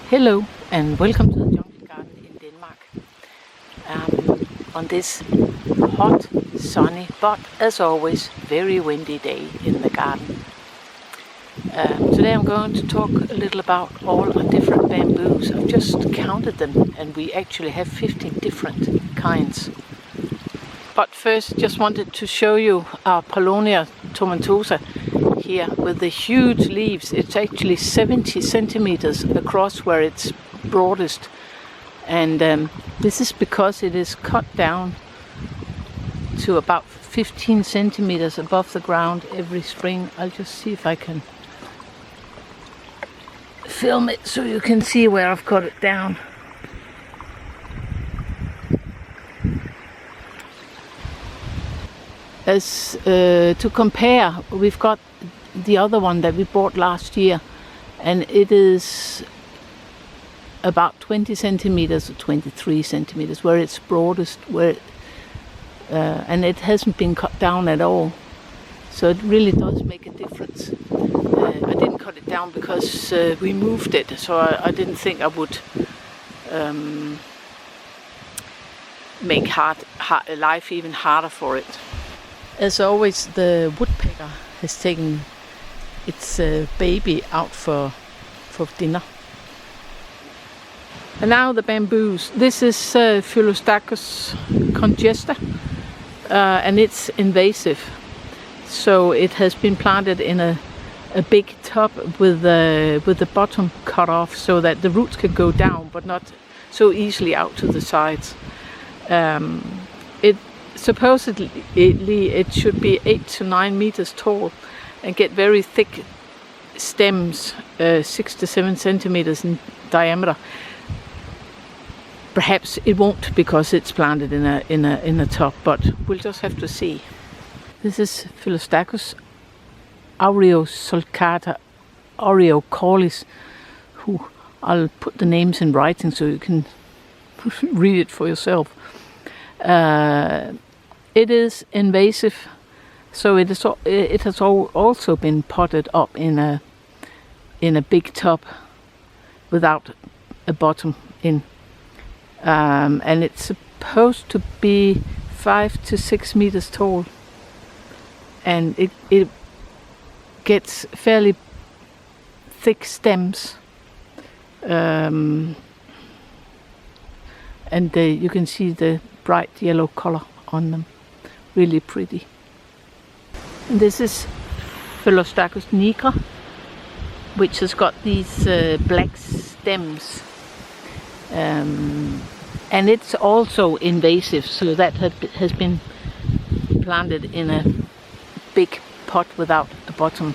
Hello and welcome to the jungle garden in Denmark. On this hot, sunny, but as always very windy day in the garden. Today I'm going to talk a little about all our different bamboos. I've just counted them and we actually have 15 different kinds. But first just wanted to show you our Paulownia tomentosa here with the huge leaves. It's actually 70 centimeters across where it's broadest, and this is because it is cut down to about 15 centimeters above the ground every spring. I'll just see if I can film it so you can see where I've cut it down. As to compare, we've got the other one that we bought last year, and it is about 20 centimeters or 23 centimeters where it's broadest, and it hasn't been cut down at all, so it really does make a difference. I didn't cut it down because we moved it, so I didn't think I would make life even harder for it. As always, the woodpecker has taken its baby out for dinner. And now the bamboos. This is Phyllostachys congesta, and it's invasive. So it has been planted in a big tub with the bottom cut off so that the roots can go down, but not so easily out to the sides. Supposedly it should be 8 to 9 meters tall and get very thick stems, 6 to 7 centimeters in diameter. Perhaps it won't because it's planted in a tub, but we'll just have to see. This is Phyllostachys aureosulcata, Aureocaulis, who I'll put the names in writing so you can read it for yourself. It is invasive, so it has also been potted up in a big tub without a bottom in, and it's supposed to be 5 to 6 meters tall, and it gets fairly thick stems, and you can see the bright yellow color on them, really pretty. And this is Phyllostachys nigra, which has got these black stems, and it's also invasive, so that has been planted in a big pot without a bottom.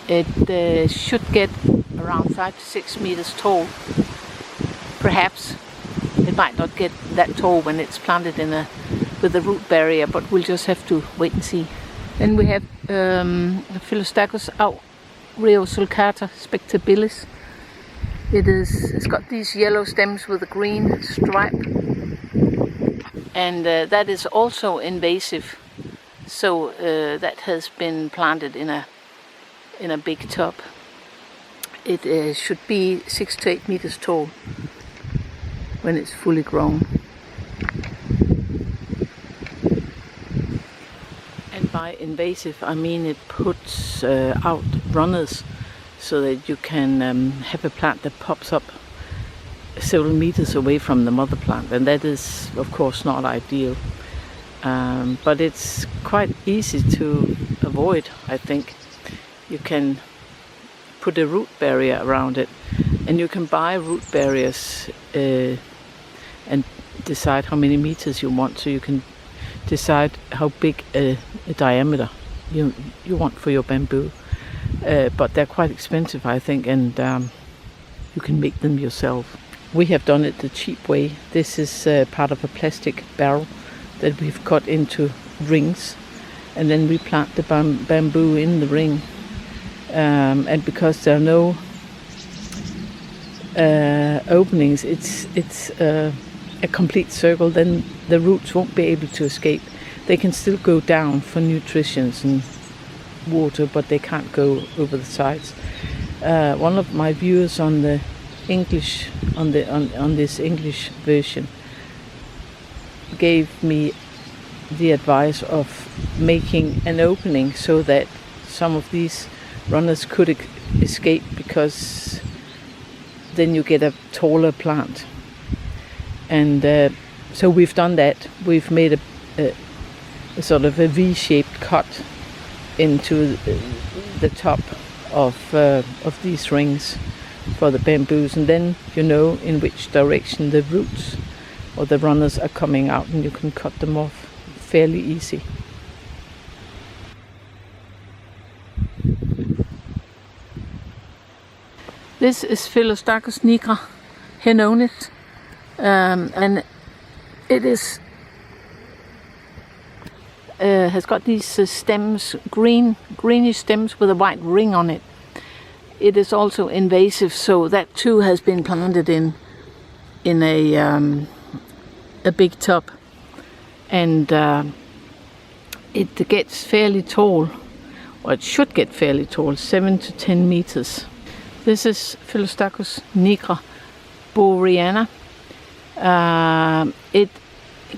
It should get around 5 to 6 meters tall. Perhaps it might not get that tall when it's planted with a root barrier, but we'll just have to wait and see. Then we have Phyllostachys aureosulcata Spectabilis. It's got these yellow stems with a green stripe, and that is also invasive. So that has been planted in a big tub. It should be 6 to 8 meters tall when it's fully grown. And by invasive I mean it puts out runners so that you can have a plant that pops up several meters away from the mother plant, and that is of course not ideal, but it's quite easy to avoid. I think you can put a root barrier around it, and you can buy root barriers and decide how many meters you want, so you can decide how big a diameter you want for your bamboo, but they're quite expensive, I think, and you can make them yourself. We have done it the cheap way. This is part of a plastic barrel that we've cut into rings, and then we plant the bamboo in the ring, and because there are no openings, it's a complete circle, then the roots won't be able to escape. They can still go down for nutrition and water, but they can't go over the sides. one of my viewers on the English on this English version gave me the advice of making an opening so that some of these runners could escape, because then you get a taller plant. And so we've done that. We've made a sort of a V-shaped cut into the top of these rings for the bamboos, and then you know in which direction the roots or the runners are coming out, and you can cut them off fairly easy. This is Phyllostachys nigra, Henonis, and it is has got these stems, greenish stems with a white ring on it. It is also invasive, so that too has been planted in a big tub, and it gets fairly tall, or it should get fairly tall, 7 to 10 meters. This is Phyllostachys nigra, Boryana. It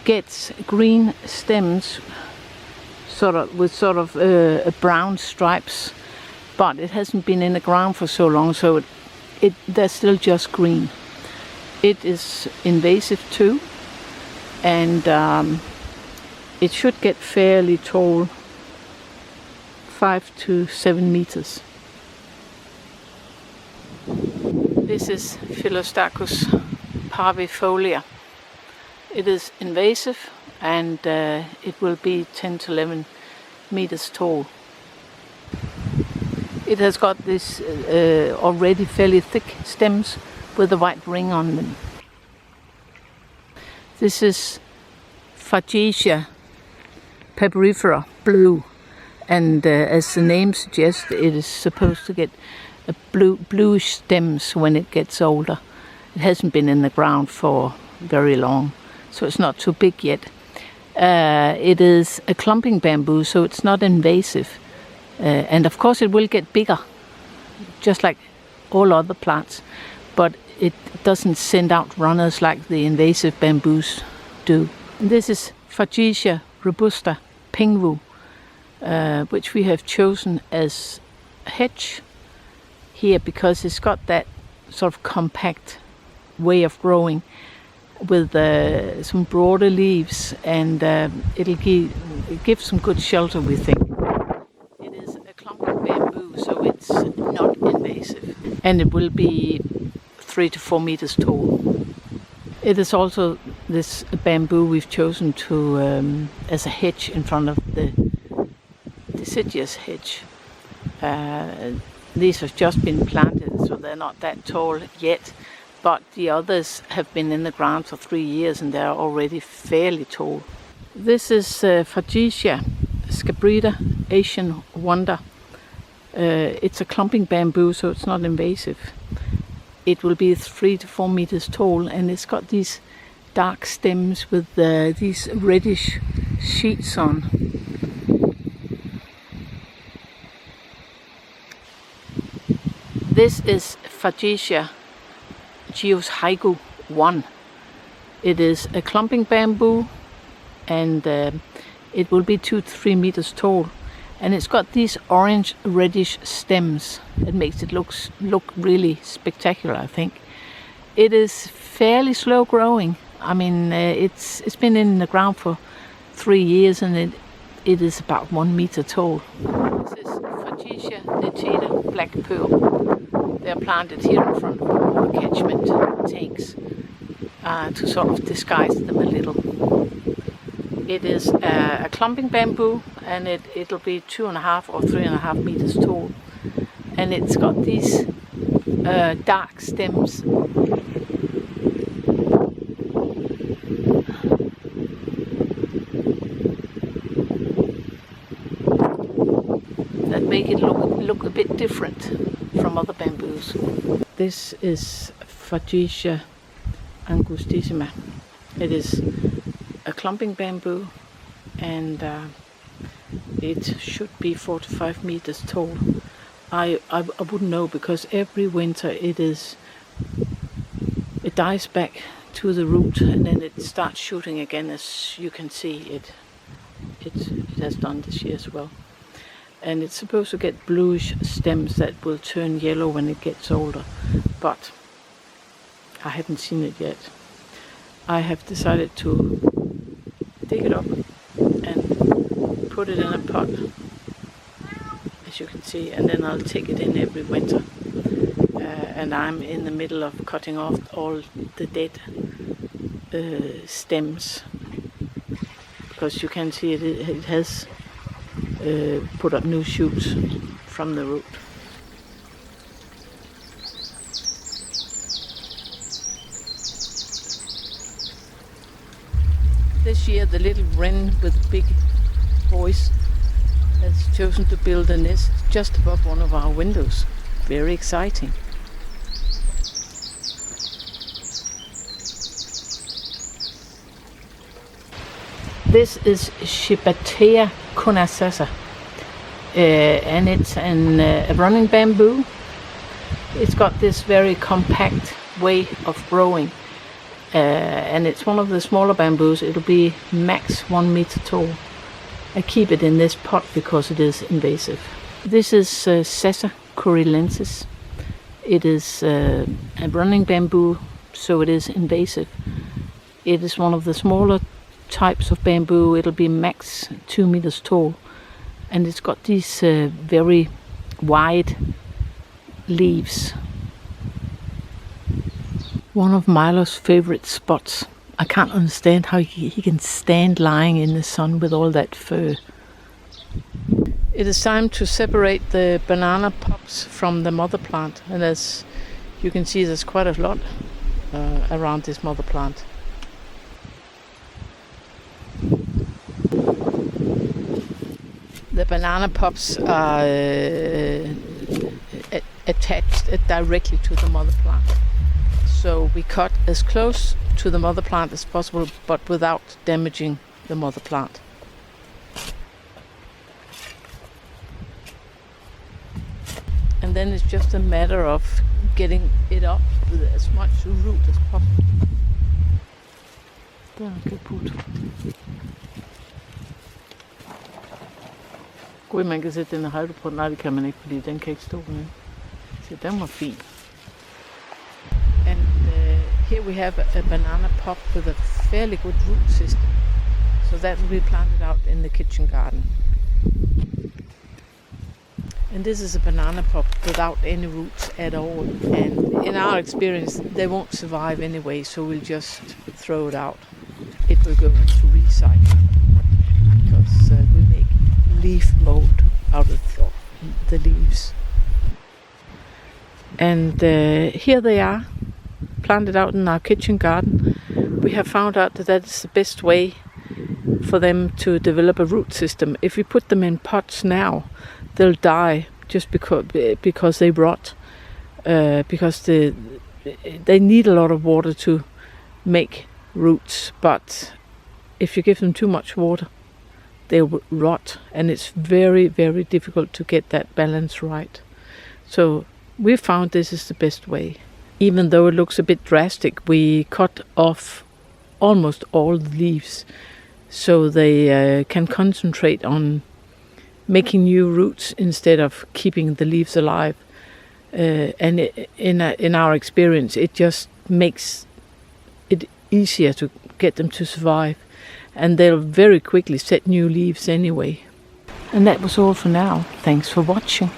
gets green stems, with brown stripes, but it hasn't been in the ground for so long, so they're still just green. It is invasive too, and it should get fairly tall, 5 to 7 meters. This is Phyllostachys parvifolia. It is invasive, and it will be 10 to 11 meters tall. It has got this already fairly thick stems with a white ring on them. This is Fargesia, papyrifera, blue, and as the name suggests, it is supposed to get a bluish stems when it gets older. It hasn't been in the ground for very long, so it's not too big yet. It is a clumping bamboo, so it's not invasive, and of course it will get bigger, just like all other plants, but it doesn't send out runners like the invasive bamboos do. This is Fargesia robusta, Pingwu, which we have chosen as hedge here because it's got that sort of compact way of growing with some broader leaves, and it'll give some good shelter, we think. It is a clumping bamboo, so it's not invasive, and it will be 3 to 4 meters tall. It is also this bamboo we've chosen to as a hedge in front of the deciduous hedge. These have just been planted, so they're not that tall yet, but the others have been in the ground for 3 years and they're already fairly tall. This is Fargesia, scabrida, Asian wonder. It's a clumping bamboo, so it's not invasive. It will be 3 to 4 meters tall, and it's got these dark stems with these reddish sheets on. This is Fargesia jiuzhaigou 1. It is a clumping bamboo, and it will be 2 to 3 meters tall, and it's got these orange reddish stems. It makes it look really spectacular, I think. It is fairly slow growing. I mean, it's been in the ground for 3 years, and it is about 1 meter tall. This is Fargesia nitida, black pearl. They're planted here in front of water catchment tanks to sort of disguise them a little. It is a clumping bamboo, and it'll be 2.5 or 3.5 meters tall, and it's got these dark stems. That make it look a bit different from other bamboos. This is Fargesia angustissima. It is a clumping bamboo, and it should be 4 to 5 meters tall, I wouldn't know, because every winter it dies back to the root and then it starts shooting again, as you can see it has done this year as well. And it's supposed to get bluish stems that will turn yellow when it gets older, but I haven't seen it yet. I have decided to dig it up and put it in a pot, as you can see, and then I'll take it in every winter. And I'm in the middle of cutting off all the dead stems, because you can see it has put up new shoots from the root. This year the little wren with a big voice has chosen to build a nest just above one of our windows. Very exciting. This is Shibataea kunasasa, and it's a running bamboo. It's got this very compact way of growing, and it's one of the smaller bamboos. It'll be max 1 meter tall. I keep it in this pot because it is invasive. This is Sasa kurilensis. It is a running bamboo, so it is invasive. It is one of the smaller types of bamboo. It'll be max 2 meters tall, and it's got these very wide leaves. One of Milo's favorite spots. I can't understand how he can stand lying in the sun with all that fur. It is time to separate the banana pups from the mother plant, and as you can see, there's quite a lot around this mother plant. The banana pups are attached directly to the mother plant. So we cut as close to the mother plant as possible, but without damaging the mother plant. And then it's just a matter of getting it up with as much root as possible. Der er kaput. Gud, man kan sætte den højde på. Nej, det kan man ikke, fordi den kan ikke stå med. Så den var fin. And here we have a banana pop with a fairly good root system. So that will be planted out in the kitchen garden. And this is a banana pop without any roots at all. And in our experience, they won't survive anyway, so we'll just throw it out. It will go into recycling, because we make leaf mold out of the leaves. And here they are, planted out in our kitchen garden. We have found out that is the best way for them to develop a root system. If we put them in pots now, they'll die just because they rot, because they need a lot of water to make roots. But if you give them too much water, they will rot, and it's very, very difficult to get that balance right. So we found this is the best way. Even though it looks a bit drastic, we cut off almost all the leaves so they can concentrate on making new roots instead of keeping the leaves alive. And in our experience, it just makes it easier to get them to survive, and they'll very quickly set new leaves anyway. And that was all for now. Thanks for watching.